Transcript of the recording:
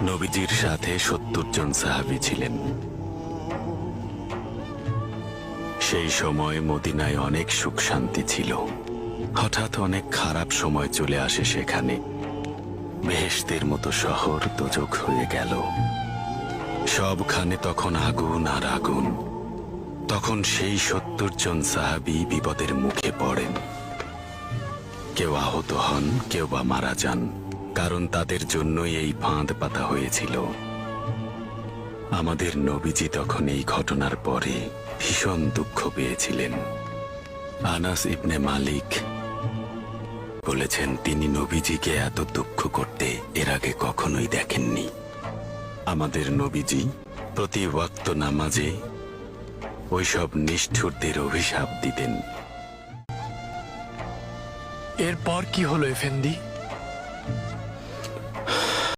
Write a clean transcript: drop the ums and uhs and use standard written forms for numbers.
নবীজির সাথে ৭০ জন সাহাবী ছিলেন। সেই সময় মদিনায় অনেক সুখ শান্তি ছিল। হঠাৎ অনেক খারাপ সময় চলে আসে সেখানে। বেহেশতের মতো শহর দোজখ হয়ে গেল। সবখানে তখন আগুন আর আগুন। তখন সেই ৭০ জন সাহাবী বিপদের মুখে পড়েন। কেউ আহত হন, কেউ বা মারা যান, কারণ তাদের জন্যই এই ফাঁদ পাতা হয়েছিল। আমাদের নবীজি তখন এই ঘটনার পরে ভীষণ দুঃখ পেয়েছিলেন। আনাস ইবনে মালিক বলেছেন, তিনি নবীজিকে এত দুঃখ করতে এর আগে কখনোই দেখেননি। আমাদের নবীজি প্রতি ওয়াক্ত নামাজে ওইসব নিষ্ঠুরদের অভিশাপ দিতেন। এরপর কি হলো এফেন্দি?